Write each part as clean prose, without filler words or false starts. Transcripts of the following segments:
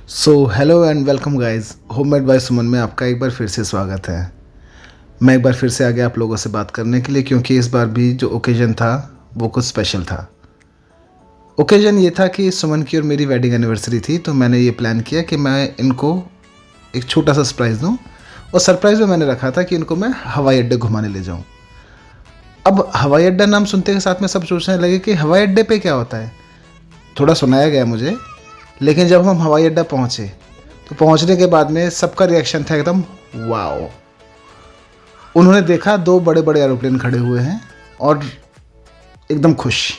Hello and welcome guys, homemade by Suman में आपका एक बार फिर से स्वागत है। मैं एक बार फिर से आ गया आप लोगों से बात करने के लिए, क्योंकि इस बार भी जो ओकेजन था वो कुछ स्पेशल था। ओकेजन ये था कि सुमन की और मेरी वेडिंग एनिवर्सरी थी, तो मैंने ये प्लान किया कि मैं इनको एक छोटा सा सरप्राइज़ दूँ। और सरप्राइज़ में मैंने रखा था कि इनको मैं हवाई अड्डे घुमाने ले जाऊँ। अब हवाई अड्डा नाम सुनते के साथ में सब सोचने लगे कि हवाई अड्डे पे क्या होता है। थोड़ा सुनाया गया मुझे, लेकिन जब हम हवाई अड्डा पहुँचे तो पहुँचने के बाद में सबका रिएक्शन था एकदम वाओ। उन्होंने देखा दो बड़े बड़े एरोप्लेन खड़े हुए हैं और एकदम खुश।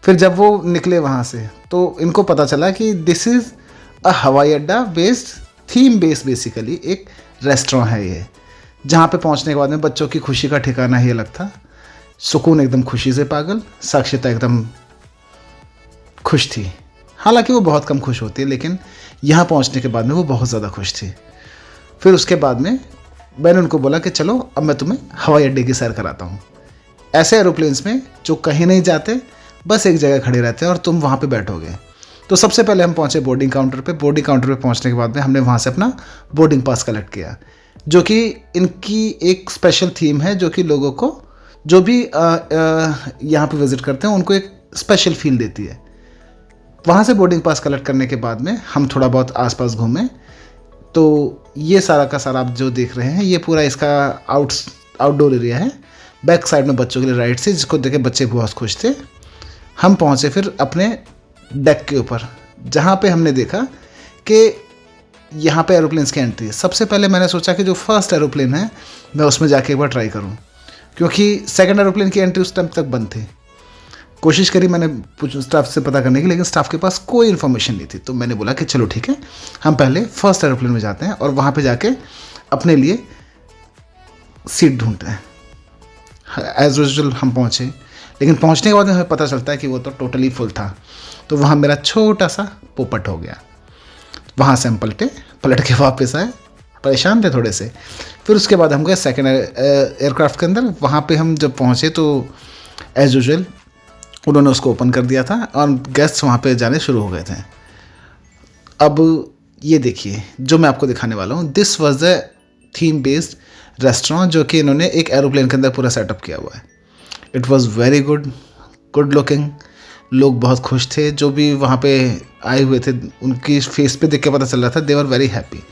फिर जब वो निकले वहाँ से तो इनको पता चला कि दिस इज़ अ हवाई अड्डा बेस्ड, थीम बेस्ड, बेसिकली एक रेस्टोरेंट है ये, जहाँ पे पहुँचने के बाद में बच्चों की खुशी का ठिकाना ही अलग था। सुकून एकदम खुशी से पागल, साक्षिता एकदम खुश थी। हालांकि वो बहुत कम खुश होती है, लेकिन यहाँ पहुँचने के बाद में वो बहुत ज़्यादा खुश थी। फिर उसके बाद में मैंने उनको बोला कि चलो अब मैं तुम्हें हवाई अड्डे की सैर कराता हूँ। ऐसे एरोप्लेन्स में जो कहीं नहीं जाते, बस एक जगह खड़े रहते हैं और तुम वहाँ पे बैठोगे। तो सबसे पहले हम पहुँचे बोर्डिंग काउंटर पे। बोर्डिंग काउंटर पे पहुँचने के बाद में हमने वहाँ से अपना बोर्डिंग पास कलेक्ट किया, जो कि इनकी एक स्पेशल थीम है, जो कि लोगों को जो भी यहाँ पे विज़िट करते हैं उनको एक स्पेशल फील देती है। वहाँ से बोर्डिंग पास कलेक्ट करने के बाद में हम थोड़ा बहुत आसपास घूमे। तो ये सारा का सारा आप जो देख रहे हैं, ये पूरा इसका आउटडोर एरिया है। बैक साइड में बच्चों के लिए राइड थी, जिसको देख के बच्चे बहुत खुश थे। हम पहुँचे फिर अपने डेक के ऊपर, जहाँ पे हमने देखा कि यहाँ पे एरोप्लेन्स की एंट्री है। सबसे पहले मैंने सोचा कि जो फर्स्ट एरोप्लेन है मैं उसमें जाके एक बार ट्राई करूँ, क्योंकि सेकंड एरोप्लेन की एंट्री उस टाइम तक बंद थी। कोशिश करी मैंने स्टाफ से पता करने की, लेकिन स्टाफ के पास कोई इन्फॉर्मेशन नहीं थी। तो मैंने बोला कि चलो ठीक है, हम पहले फर्स्ट एरोप्लेन में जाते हैं और वहाँ पे जाके अपने लिए सीट ढूंढते हैं। एज यूजुअल हम पहुँचे, लेकिन पहुँचने के बाद हमें पता चलता है कि वो तो टोटली फुल था। तो वहाँ मेरा छोटा सा पोपट हो गया। वहाँ से हम पलट के वापस आए, परेशान थे थोड़े से। फिर उसके बाद हम गए सेकेंड एयरक्राफ्ट के अंदर। वहाँ पर हम जब पहुँचे तो एज यूजुअल उन्होंने उसको ओपन कर दिया था और गेस्ट वहाँ पे जाने शुरू हो गए थे। अब ये देखिए जो मैं आपको दिखाने वाला हूँ, this was the theme based restaurant, जो कि इन्होंने एक एरोप्लेन के अंदर पूरा सेटअप किया हुआ है। It was very good looking. लोग बहुत खुश थे, जो भी वहाँ पे आए हुए थे उनकी फेस पे देख के पता चल रहा था दे वर वेरी हैप्पी।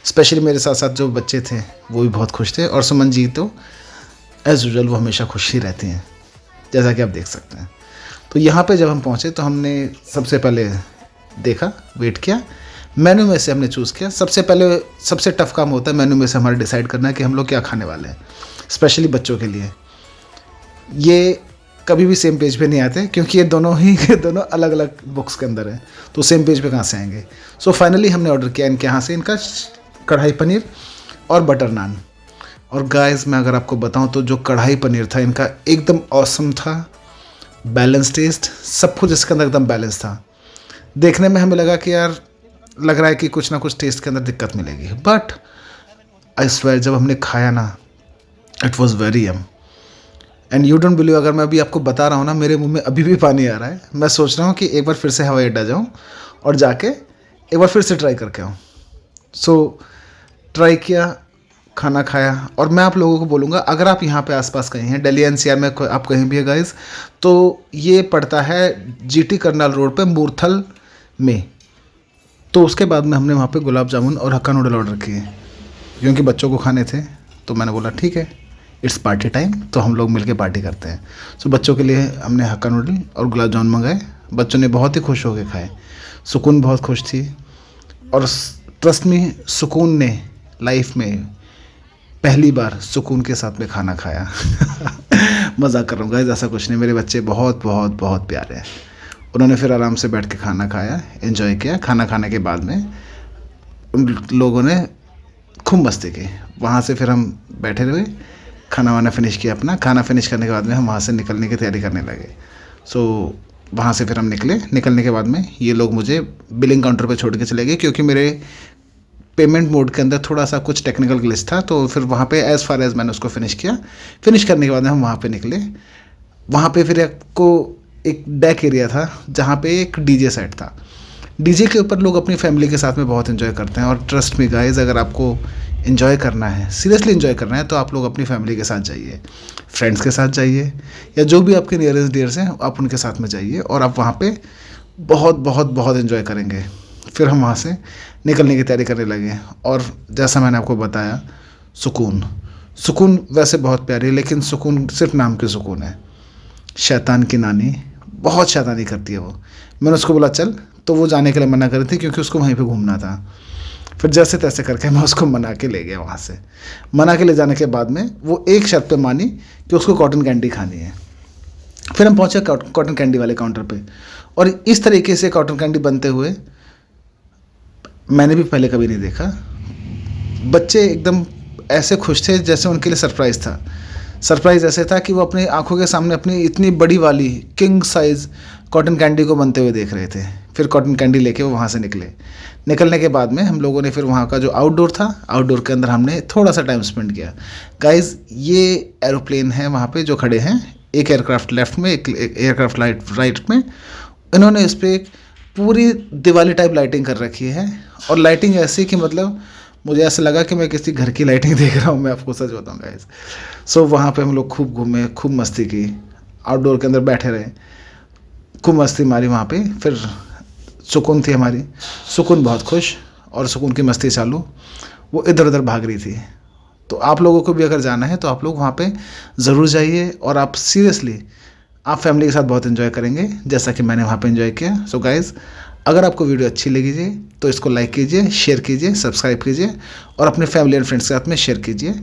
स्पेशली मेरे साथ साथ जो बच्चे थे वो भी बहुत खुश थे, और सुमन जी तो एज यूजुअल वो हमेशा खुश ही रहती हैं, जैसा कि आप देख सकते हैं। तो यहाँ पे जब हम पहुँचे तो हमने सबसे पहले देखा, वेट किया, मेन्यू में से हमने चूज़ किया। सबसे पहले सबसे टफ काम होता है मेन्यू में से हमारा डिसाइड करना कि हम लोग क्या खाने वाले हैं, स्पेशली बच्चों के लिए। ये कभी भी सेम पेज पे नहीं आते, क्योंकि ये दोनों अलग अलग बुक्स के अंदर हैं, तो सेम पेज पे कहाँ से आएंगे। सो फाइनली हमने ऑर्डर किया इनके यहाँ से इनका कढ़ाई पनीर और बटर नान। और गाइस मैं अगर आपको बताऊँ तो जो कढ़ाई पनीर था इनका एकदम ऑसम था, बैलेंस टेस्ट, सब कुछ इसके अंदर एकदम बैलेंस था। देखने में हमें लगा कि यार लग रहा है कि कुछ ना कुछ टेस्ट के अंदर दिक्कत मिलेगी, बट आई स्वेयर जब हमने खाया ना, it was very Yama. And you don't believe, अगर मैं अभी आपको बता रहा हूँ ना, मेरे मुंह में अभी भी पानी आ रहा है। मैं सोच रहा हूँ कि एक बार फिर से हवाई अड्डा जाऊँ और जाके एक बार फिर से ट्राई करके आऊँ। सो ट्राई किया, खाना खाया। और मैं आप लोगों को बोलूँगा, अगर आप यहाँ पे आसपास कहीं हैं, दिल्ली एनसीआर में आप कहीं भी है गाइस, तो ये पड़ता है जीटी करनाल रोड पे मूर्थल में। तो उसके बाद में हमने वहाँ पे गुलाब जामुन और हक्का नूडल ऑर्डर किए, क्योंकि बच्चों को खाने थे। तो मैंने बोला ठीक है, इट्स पार्टी टाइम, तो हम लोग मिलके पार्टी करते हैं। सो बच्चों के लिए हमने हक्का नूडल और गुलाब जामुन मंगाए। बच्चों ने बहुत ही खुश होकर खाए। सुकून बहुत खुश थी, और ट्रस्ट में सुकून ने लाइफ में पहली बार सुकून के साथ में खाना खाया। मजाक कर रहा हूँ गाइस, ऐसा कुछ नहीं। मेरे बच्चे बहुत बहुत बहुत प्यारे हैं। उन्होंने फिर आराम से बैठ के खाना खाया, एंजॉय किया। खाना खाने के बाद में उन लोगों ने खूब मस्ती की। वहाँ से फिर हम बैठे रहे, खाना वाना फिनिश किया अपना। खाना फिनिश करने के बाद में हम वहाँ से निकलने की तैयारी करने लगे। सो वहाँ से फिर हम निकलने के बाद में ये लोग मुझे बिलिंग काउंटर पे छोड़ के चले गए, क्योंकि मेरे पेमेंट मोड के अंदर थोड़ा सा कुछ टेक्निकल ग्लिच था। तो फिर वहाँ पे एज़ फार एज़ मैंने उसको फिनिश किया। फिनिश करने के बाद हम वहाँ पे निकले। वहाँ पे फिर आपको एक डेक एरिया था, जहाँ पे एक डीजे सेट था। डीजे के ऊपर लोग अपनी फैमिली के साथ में बहुत एंजॉय करते हैं, और ट्रस्ट मी गाइस, अगर आपको एंजॉय करना है, सीरियसली एंजॉय करना है, तो आप लोग अपनी फैमिली के साथ जाइए, फ्रेंड्स के साथ जाइए, या जो भी आपके नियरेस्ट डियर्स हैं आप उनके साथ में जाइए, और आप वहाँ पे बहुत बहुत बहुत एंजॉय करेंगे। फिर हम वहाँ से निकलने की तैयारी करने लगे, और जैसा मैंने आपको बताया, सुकून सुकून वैसे बहुत प्यारी है, लेकिन सुकून सिर्फ नाम की सुकून है। शैतान की नानी बहुत शैतानी करती है वो। मैंने उसको बोला चल, तो वो जाने के लिए मना कर रही थी क्योंकि उसको वहीं पे घूमना था। फिर जैसे तैसे करके मैं उसको मना के ले गया वहाँ से। मना के ले जाने के बाद में वो एक शर्त पे मानी कि उसको कॉटन कैंडी खानी है। फिर हम पहुँचे कॉटन कैंडी वाले काउंटर पे, और इस तरीके से कॉटन कैंडी बनते हुए मैंने भी पहले कभी नहीं देखा। बच्चे एकदम ऐसे खुश थे जैसे उनके लिए सरप्राइज़ था। सरप्राइज़ ऐसे था कि वो अपनी आंखों के सामने अपनी इतनी बड़ी वाली किंग साइज़ कॉटन कैंडी को बनते हुए देख रहे थे। फिर कॉटन कैंडी लेके वो वहाँ से निकले। निकलने के बाद में हम लोगों ने फिर वहाँ का जो आउटडोर था, आउटडोर के अंदर हमने थोड़ा सा टाइम स्पेंड किया। गाइज़, ये एरोप्लेन है वहाँ पे जो खड़े हैं, एक एयरक्राफ्ट लेफ्ट में, एक एयरक्राफ्ट राइट में। इन्होंने इस पर पूरी दिवाली टाइप लाइटिंग कर रखी है, और लाइटिंग ऐसी कि मतलब मुझे ऐसा लगा कि मैं किसी घर की लाइटिंग देख रहा हूँ। मैं आपको सच बताऊँ गाइस। सो वहाँ पे हम लोग खूब घूमे, खूब मस्ती की, आउटडोर के अंदर बैठे रहे, खूब मस्ती मारी वहाँ पे। फिर सुकून थी हमारी, सुकून बहुत खुश, और सुकून की मस्ती चालू, वो इधर उधर भाग रही थी। तो आप लोगों को भी अगर जाना है तो आप लोग वहाँ पे ज़रूर जाइए, और आप सीरियसली आप फैमिली के साथ बहुत एंजॉय करेंगे, जैसा कि मैंने वहाँ पे एंजॉय किया। सो गाइज़, अगर आपको वीडियो अच्छी लगी तो इसको लाइक कीजिए, शेयर कीजिए, सब्सक्राइब कीजिए, और अपने फैमिली एंड फ्रेंड्स के साथ में शेयर कीजिए।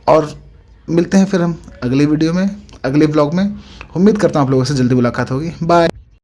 और मिलते हैं फिर हम अगली वीडियो में, अगले ब्लॉग में। उम्मीद करता हूँ आप लोगों से जल्दी मुलाकात होगी। बाय।